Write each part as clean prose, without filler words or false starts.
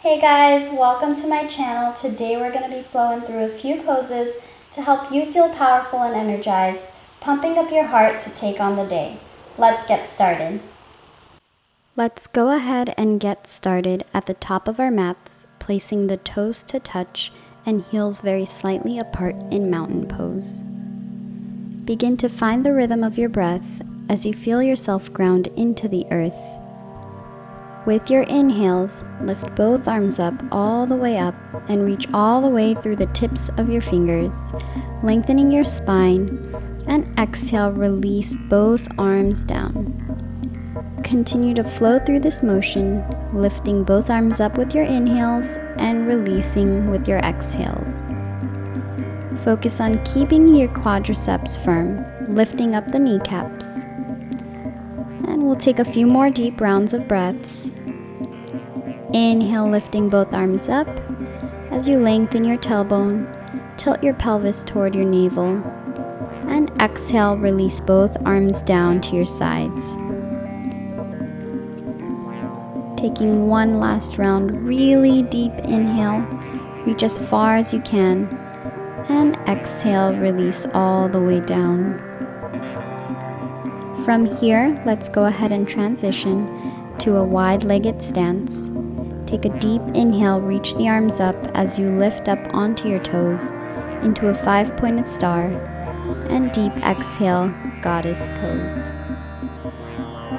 Hey guys, welcome to my channel. Today we're going to be flowing through a few poses to help you feel powerful and energized, pumping up your heart to take on the day. Let's get started. Let's go ahead and get started at the top of our mats, placing the toes to touch and heels very slightly apart in mountain pose. Begin to find the rhythm of your breath as you feel yourself ground into the earth. With your inhales, lift both arms up all the way up and reach all the way through the tips of your fingers, lengthening your spine, and exhale, release both arms down. Continue to flow through this motion, lifting both arms up with your inhales and releasing with your exhales. Focus on keeping your quadriceps firm, lifting up the kneecaps. And we'll take a few more deep rounds of breaths. Inhale, lifting both arms up. As you lengthen your tailbone, tilt your pelvis toward your navel. And exhale, release both arms down to your sides. Taking one last round, really deep inhale. Reach as far as you can. And exhale, release all the way down. From here, let's go ahead and transition to a wide-legged stance. Take a deep inhale, reach the arms up as you lift up onto your toes into a 5-pointed star, and deep exhale, goddess pose.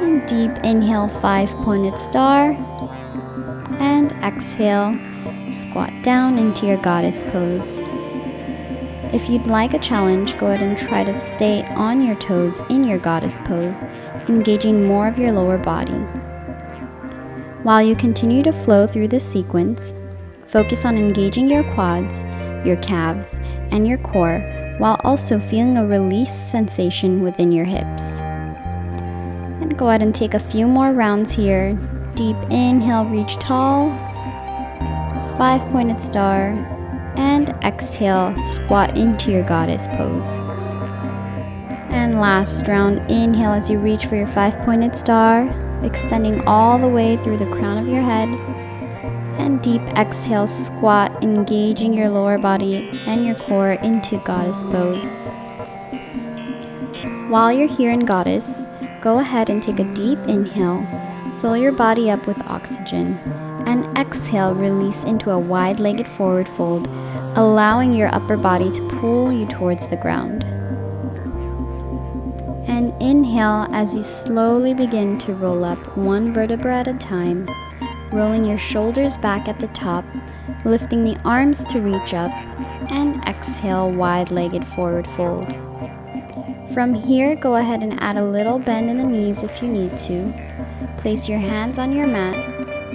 And deep inhale, 5-pointed star, and exhale, squat down into your goddess pose. If you'd like a challenge, go ahead and try to stay on your toes in your goddess pose, engaging more of your lower body. While you continue to flow through this sequence, focus on engaging your quads, your calves, and your core, while also feeling a release sensation within your hips. And go ahead and take a few more rounds here. Deep inhale, reach tall, 5-pointed star, and exhale, squat into your goddess pose. And last round, inhale as you reach for your 5-pointed star, extending all the way through the crown of your head. And deep exhale, squat, engaging your lower body and your core into goddess pose. While you're here in goddess, go ahead and take a deep inhale, fill your body up with oxygen, and exhale, release into a wide-legged forward fold, allowing your upper body to pull you towards the ground. And inhale as you slowly begin to roll up one vertebra at a time, rolling your shoulders back at the top, lifting the arms to reach up, and exhale, wide-legged forward fold. From here, go ahead and add a little bend in the knees if you need to. Place your hands on your mat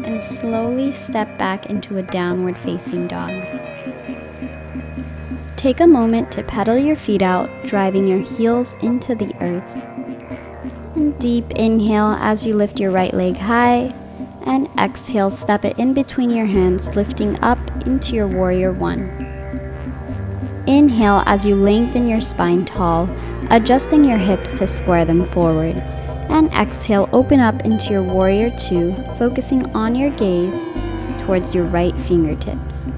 and slowly step back into a downward facing dog. Take a moment to pedal your feet out, driving your heels into the earth. And deep inhale as you lift your right leg high, and exhale, step it in between your hands, lifting up into your warrior one. Inhale as you lengthen your spine tall, adjusting your hips to square them forward. And exhale, open up into your warrior two, focusing on your gaze towards your right fingertips.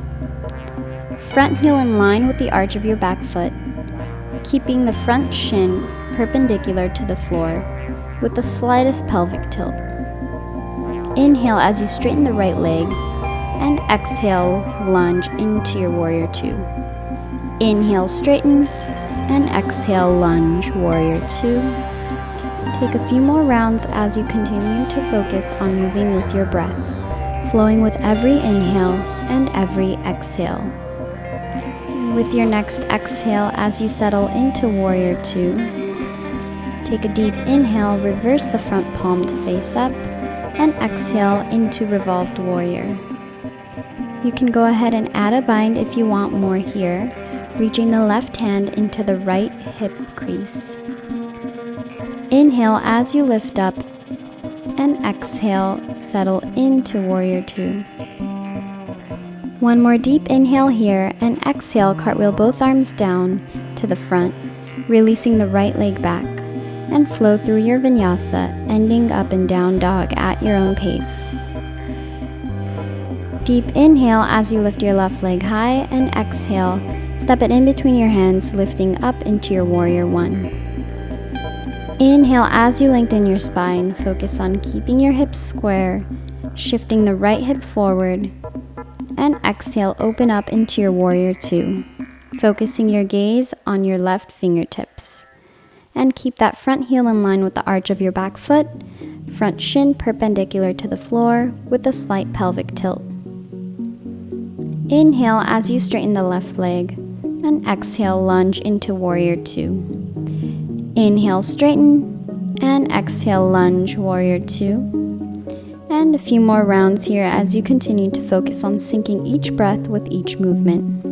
Front heel in line with the arch of your back foot, keeping the front shin perpendicular to the floor with the slightest pelvic tilt. Inhale as you straighten the right leg, and exhale, lunge into your warrior two. Inhale, straighten, and exhale, lunge, warrior two. Take a few more rounds as you continue to focus on moving with your breath, flowing with every inhale and every exhale. With your next exhale, as you settle into warrior two, take a deep inhale, reverse the front palm to face up, and exhale into revolved warrior. You can go ahead and add a bind if you want more here, reaching the left hand into the right hip crease. Inhale as you lift up, and exhale, settle into warrior two. One more deep inhale here, and exhale, cartwheel both arms down to the front, releasing the right leg back, and flow through your vinyasa, ending up in down dog at your own pace. Deep inhale as you lift your left leg high, and exhale, step it in between your hands, lifting up into your warrior one. Inhale as you lengthen your spine, focus on keeping your hips square, shifting the right hip forward, and exhale, open up into your warrior two, focusing your gaze on your left fingertips. And keep that front heel in line with the arch of your back foot, front shin perpendicular to the floor with a slight pelvic tilt. Inhale as you straighten the left leg, and exhale, lunge into warrior two. Inhale, straighten, and exhale, lunge, warrior two. And a few more rounds here as you continue to focus on syncing each breath with each movement.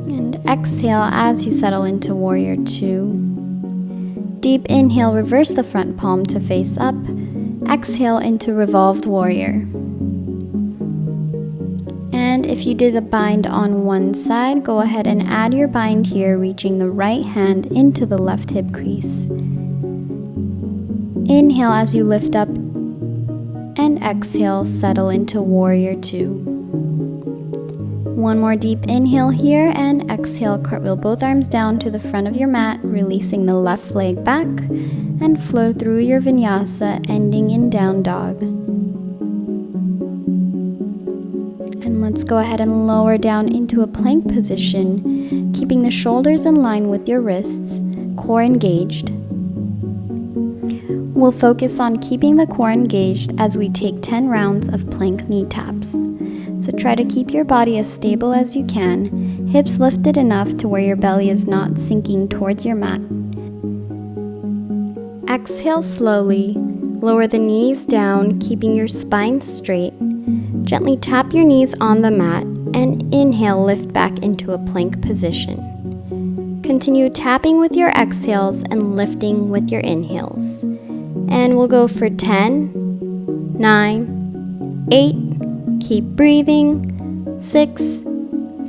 And exhale as you settle into warrior two. Deep inhale, reverse the front palm to face up. Exhale into revolved warrior. And if you did a bind on one side, go ahead and add your bind here, reaching the right hand into the left hip crease. Inhale as you lift up, and exhale, settle into warrior two. One more deep inhale here, and exhale, cartwheel both arms down to the front of your mat, releasing the left leg back, and flow through your vinyasa, ending in down dog. And let's go ahead and lower down into a plank position, keeping the shoulders in line with your wrists, core engaged. We'll focus on keeping the core engaged as we take 10 rounds of plank knee taps. So try to keep your body as stable as you can, hips lifted enough to where your belly is not sinking towards your mat. Exhale slowly, lower the knees down, keeping your spine straight. Gently tap your knees on the mat, and inhale, lift back into a plank position. Continue tapping with your exhales and lifting with your inhales. And we'll go for 10, 9, 8, keep breathing, 6,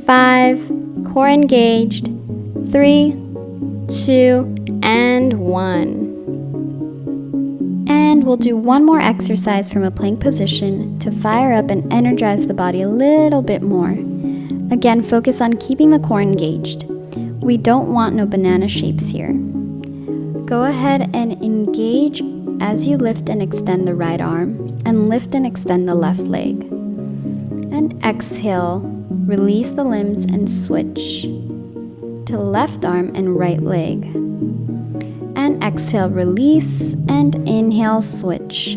5, core engaged, 3, 2, and 1. And we'll do one more exercise from a plank position to fire up and energize the body a little bit more. Again, focus on keeping the core engaged. We don't want no banana shapes here. Go ahead and engage as you lift and extend the right arm, and lift and extend the left leg. And exhale, release the limbs and switch to left arm and right leg. And exhale, release, and inhale, switch.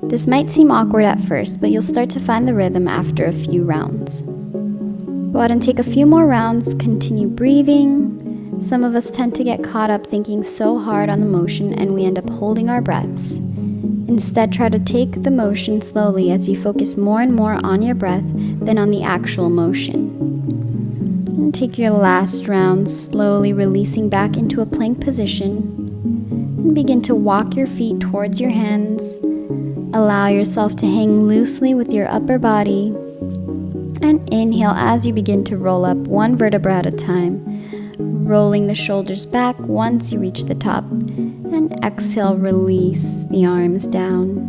This might seem awkward at first, but you'll start to find the rhythm after a few rounds. Go ahead and take a few more rounds, continue breathing. Some of us tend to get caught up thinking so hard on the motion and we end up holding our breaths. Instead, try to take the motion slowly as you focus more and more on your breath than on the actual motion. And take your last round, slowly releasing back into a plank position. And begin to walk your feet towards your hands. Allow yourself to hang loosely with your upper body. And inhale as you begin to roll up one vertebra at a time, rolling the shoulders back once you reach the top. And exhale, release the arms down.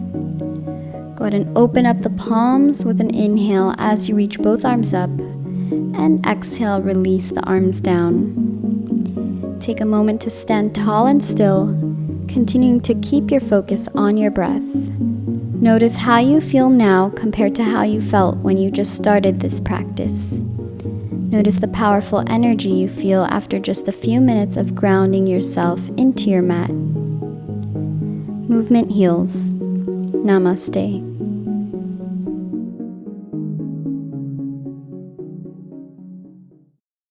Go ahead and open up the palms with an inhale as you reach both arms up. And exhale, release the arms down. Take a moment to stand tall and still, continuing to keep your focus on your breath. Notice how you feel now compared to how you felt when you just started this practice. Notice the powerful energy you feel after just a few minutes of grounding yourself into your mat. Movement heals. Namaste.